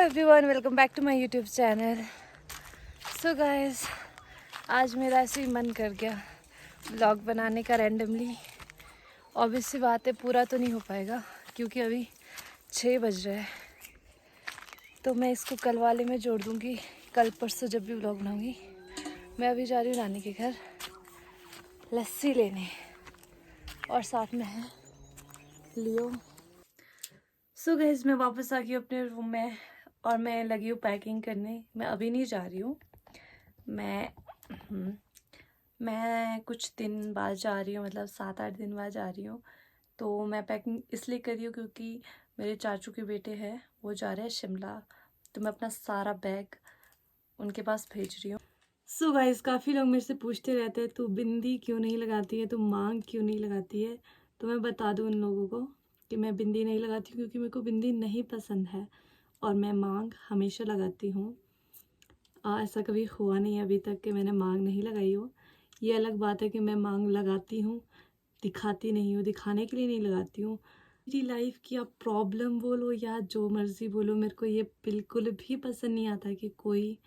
Everyone, welcome back to my YouTube channel. So guys, आज मेरा ऐसे ही मन कर गया व्लॉग बनाने का रैंडमली। ऑब्वियस सी बात है, पूरा तो नहीं हो पाएगा क्योंकि अभी 6 बज रहे हैं। तो मैं इसको कल वाले में जोड़ दूँगी, कल परसों जब भी व्लॉग बनाऊँगी। मैं अभी जा रही हूँ नानी के घर लस्सी लेने, और साथ में है लियो। सो गाइस, मैं वापस आ गई अपने रूम में और मैं लगी हूँ पैकिंग करने। मैं अभी नहीं जा रही हूँ, मैं कुछ दिन बाद जा रही हूँ, मतलब 7-8 दिन बाद जा रही हूँ। तो मैं पैकिंग इसलिए कर रही हूँ क्योंकि मेरे चाचू के बेटे हैं, वो जा रहे हैं शिमला। तो मैं अपना सारा बैग उनके पास भेज रही हूँ। सो गाइस, काफ़ी लोग मेरे से पूछते रहते हैं तू बिंदी क्यों नहीं लगाती है, तू मांग क्यों नहीं लगाती है। तो मैं बता दूँ उन लोगों को कि मैं बिंदी नहीं लगाती हूँ क्योंकि मेरे को बिंदी नहीं पसंद है, और मैं मांग हमेशा लगाती हूँ। ऐसा कभी हुआ नहीं अभी तक कि मैंने मांग नहीं लगाई हो। ये अलग बात है कि मैं मांग लगाती हूँ, दिखाती नहीं हूँ, दिखाने के लिए नहीं लगाती हूँ। मेरी लाइफ की आप प्रॉब्लम बोलो या जो मर्ज़ी बोलो, मेरे को ये बिल्कुल भी पसंद नहीं आता कि कोई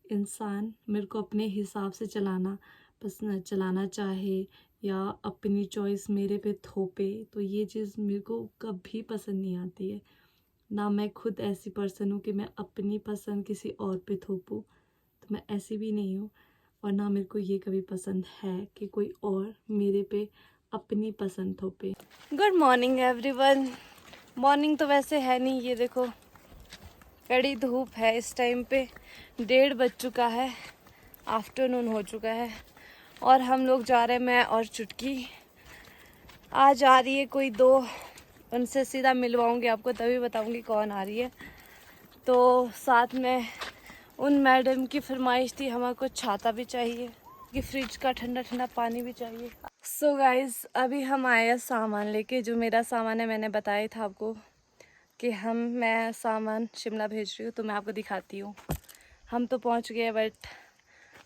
इंसान मेरे को अपने हिसाब से चलाना चाहे या अपनी चॉइस मेरे पे थोपे। तो ये चीज़ मेरे को कभी पसंद नहीं आती है। ना मैं खुद ऐसी पर्सन हूँ कि मैं अपनी पसंद किसी और पे थोपूँ, तो मैं ऐसी भी नहीं हूँ। और ना मेरे को ये कभी पसंद है कि कोई और मेरे पे अपनी पसंद थोपे। Good morning everyone. मॉर्निंग तो वैसे है नहीं, ये देखो कड़ी धूप है इस टाइम पे, 1:30 बज चुका है, आफ्टरनून हो चुका है। और हम लोग जा रहे हैं, मैं और चुटकी। आज आ रही है कोई 2, उनसे सीधा मिलवाऊंगी आपको, तभी बताऊंगी कौन आ रही है। तो साथ में उन मैडम की फरमाइश थी, हमारे को छाता भी चाहिए कि फ्रिज का ठंडा ठंडा पानी भी चाहिए। सो गाइस, अभी हम आए हैं सामान लेके। जो मेरा सामान है, मैंने बताया था आपको कि मैं सामान शिमला भेज रही हूँ, तो मैं आपको दिखाती हूँ। हम तो पहुँच गए, बट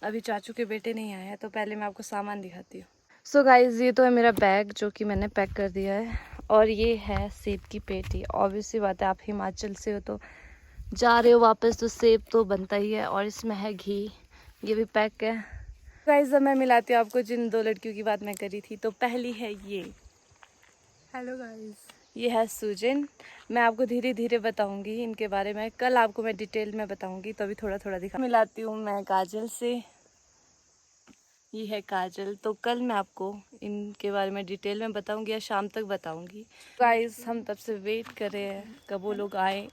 अभी चाचू के बेटे नहीं आए हैं, तो पहले मैं आपको सामान दिखाती हूँ। सो गाइस, ये तो है मेरा बैग जो कि मैंने पैक कर दिया है, और ये है सेब की पेटी। ऑब्वियसली बात है, आप हिमाचल से हो तो जा रहे हो वापस, तो सेब तो बनता ही है। और इसमें है घी, ये भी पैक है। गाइस, अब मैं मिलाती हूँ आपको जिन 2 लड़कियों की बात मैं करी थी। तो पहली है ये, हेलो गाइस, ये है सुजन। मैं आपको धीरे धीरे बताऊंगी इनके बारे में, कल आपको मैं डिटेल में बताऊंगी, तो अभी थोड़ा थोड़ा दिखा मिलाती हूँ मैं काजल से। ये है काजल, तो कल मैं आपको इनके बारे में डिटेल में बताऊंगी या शाम तक बताऊंगी। गाइस, हम तब से वेट कर रहे हैं कब वो लोग आए।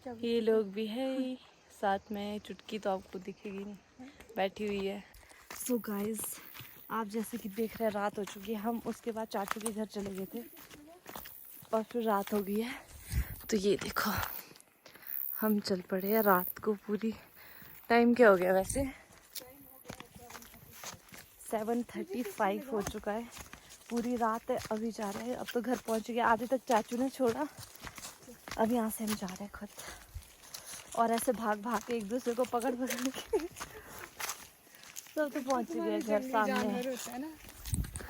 ये लोग भी है साथ में, चुटकी तो आपको दिखेगी नहीं, बैठी हुई है। सो गाइस, आप जैसे कि देख रहे हैं, रात हो चुकी है। हम उसके बाद चाचू के घर चले गए थे और फिर रात हो गई है। तो ये देखो, हम चल पड़े हैं रात को पूरी। टाइम क्या हो गया वैसे? 7:35 हो चुका है। पूरी रात है, अभी जा रहे हैं। अब तो घर पहुंच गए, आधे तक चाचू ने छोड़ा। अब यहाँ से हम जा रहे हैं खुद, और ऐसे भाग भाग के एक दूसरे को पकड़ पकड़ के सब तो पहुंच गए घर सामने। होता है ना,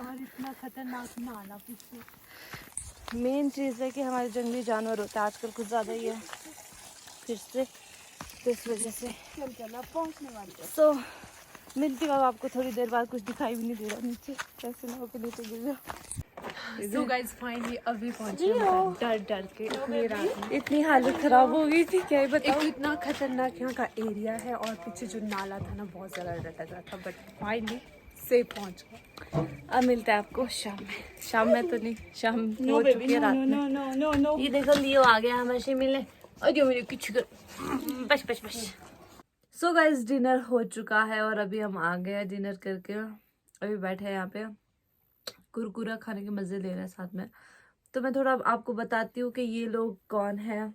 और इतना खतरनाक नाला पीछे। मेन चीज़ है कि हमारे जंगली जानवर होते हैं आजकल कुछ ज़्यादा ही है फिर से, तो इस वजह से चल पहुंचने वाले। तो मिलती हूँ अब आपको थोड़ी देर बाद। कुछ दिखाई भी नहीं दे रहा नीचे, कैसे ना हो के नीचे गिर जाओ। सो गाइस, फाइनली अभी पहुंचे हम, डर डर के इतनी रात में। इतनी हालत खराब हो गई थी, क्या ही एक बताओ। तो इतना खतरनाक यहाँ का एरिया है, और पीछे जो नाला था ना, बहुत ज्यादा डर लग रहा था, बट फाइनली सेफ पहुंच गए। अब मिलते हैं आपको शाम में। शाम में तो नहीं, शाम हो चुकी है रात में। ये देखो, लियो आ गया हमें से मिलने। अरे मेरे कुछ बस बस बस। सो गाइस, डिनर हो चुका है और अभी हम आ गए डिनर करके। अभी बैठे हैं यहाँ पे, कुरकुरा खाने के मजे ले रहे हैं साथ में। तो मैं थोड़ा आपको बताती हूँ कि ये लोग कौन है,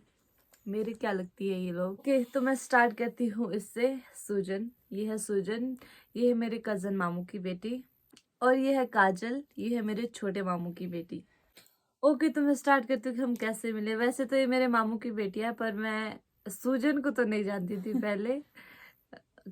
मेरी क्या लगती है ये लोग। ओके, तो मैं स्टार्ट करती हूँ इससे। सुजन, ये है सुजन, ये है मेरे कजन मामू की बेटी, और ये है काजल, ये है मेरे छोटे मामू की बेटी। ओके, तो मैं स्टार्ट करती हूँ कि हम कैसे मिले। वैसे तो ये मेरे मामू की बेटी है, पर मैं सुजन को तो नहीं जानती थी पहले।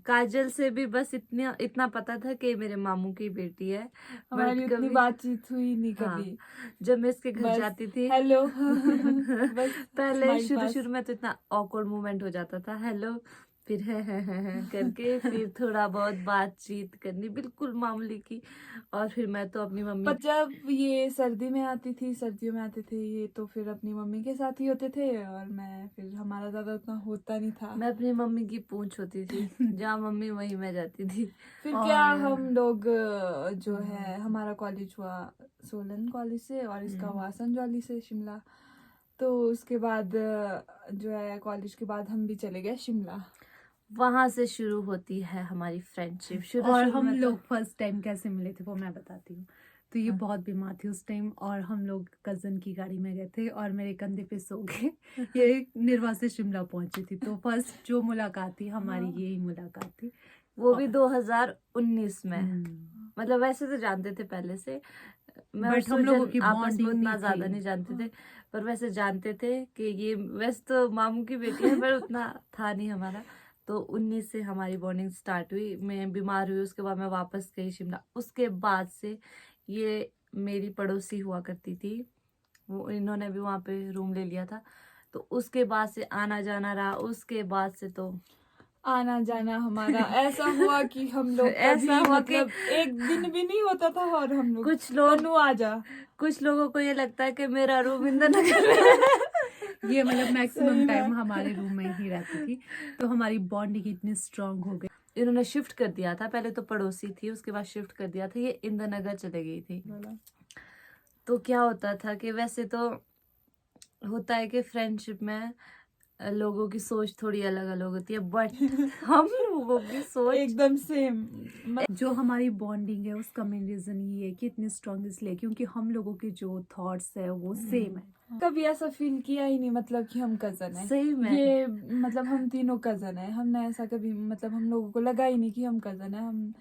काजल से भी बस इतना पता था कि मेरे मामू की बेटी है, हमारी बट उतनी कभी बातचीत हुई नहीं हाँ, कभी। जब मैं इसके घर बस जाती थी हेलो बस पहले स्माइल पास। शुरू में तो इतना ऑकवर्ड मोमेंट हो जाता था, हेलो फिर है करके फिर थोड़ा बहुत बातचीत करनी बिल्कुल मामूली की, और फिर मैं तो अपनी मम्मी पर जब ये सर्दियों में आती थी ये, तो फिर अपनी मम्मी के साथ ही होते थे, और मैं फिर हमारा ज्यादा उतना होता नहीं था। मैं अपनी मम्मी की पूंछ होती थी, जहाँ मम्मी वहीं मैं जाती थी। फिर और क्या हम लोग जो है हमारा कॉलेज हुआ सोलन कॉलेज से, और इसका हुआ संजौली से शिमला। तो उसके बाद जो है कॉलेज के बाद हम भी चले गए शिमला। वहां से शुरू होती है हमारी फ्रेंडशिप। और हम में लोग फर्स्ट टाइम कैसे मिले थे वो मैं बताती हूँ। तो ये हाँ। बहुत बीमार थी उस टाइम, और हम लोग कजन की गाड़ी में गए थे और मेरे कंधे पे सो गए। ये निर्वा से शिमला पहुंची थी, तो फर्स्ट जो मुलाकात थी हमारी हाँ। यही मुलाकात थी। वो भी 2019 में। हम्म। मतलब वैसे तो जानते थे पहले से, मैं और बट हम लोगों सुजन की आपस में बॉन्डिंग उतना नहीं ज्यादा थी। नहीं जानते थे, पर वैसे जानते थे कि ये वैसे तो मामू की बेटी है, पर उतना था नहीं हमारा। तो 19 से हमारी बॉन्डिंग स्टार्ट हुई। मैं बीमार हुई, उसके बाद मैं वापस गई शिमला। उसके बाद से ये मेरी पड़ोसी हुआ करती थी, वो इन्होंने भी वहां पे रूम ले लिया था। तो उसके बाद से आना जाना रहा। उसके बाद से तो आना जाना हमारा ऐसा हुआ कि हम लोग ऐसा कभी हुआ कि मतलब एक दिन भी नहीं होता था, और हम लोग कुछ लोग तनु आ जा। कुछ लोगों को ये लगता है कि मेरा रूम इंद्रनगर में है। ये मतलब सही मैक्सिमम में। टाइम हमारे रूम में ही रहती थी, तो हमारी बॉन्डिंग इतनी स्ट्रांग हो गई। इन्होंने शिफ्ट कर दिया था, पहले तो पड़ोसी थी, उसके बाद शिफ्ट कर दिया था, ये इंद्रनगर चले गई थी। तो क्या होता था कि वैसे तो होता है कि फ्रेंडशिप में लोगों की सोच थोड़ी अलग अलग होती है, बट हम लोगों की सोच एकदम सेम। जो हमारी बॉन्डिंग है उसका मेन रीजन ये है कि इतनी स्ट्रांग इसलिए क्योंकि हम लोगों के जो थॉट्स है वो सेम है। कभी ऐसा फील किया ही नहीं मतलब कि हम कजन है। सही में। ये मतलब हम तीनों कजन है, हमने ऐसा कभी मतलब हम लोगों को लगा ही नहीं कि हम कजन है। हम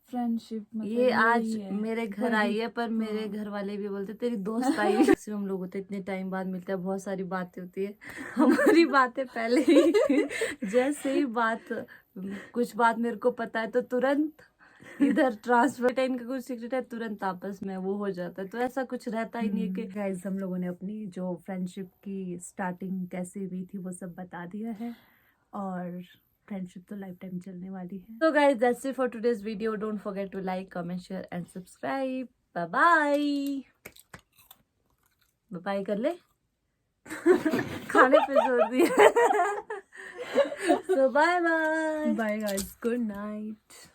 फ्रेंडशिप मतलब ये आज यही है। मेरे घर पर आई है, पर मेरे हाँ। घर वाले भी बोलते तेरी दोस्त आई है। जैसे हम लोग होते इतने टाइम बाद मिलते हैं, बहुत सारी बातें होती है। हमारी बातें पहले ही जैसे ही कुछ बात मेरे को पता है तो तुरंत इधर ट्रांसफर टाइम का कुछ सीक्रेट है, तुरंत आपस में वो हो जाता है। तो ऐसा कुछ रहता ही नहीं है कि गाइस हम लोगों ने अपनी जो फ्रेंडशिप की स्टार्टिंग कैसे हुई थी वो सब बता दिया है, और फ्रेंडशिप तो लाइफ टाइम चलने वाली है। So guys, that's it for today's video. Don't forget to like, comment, share and subscribe. Bye bye. Bye bye कर ले। खाने पे जोर दिया। So bye bye. Bye guys, good night.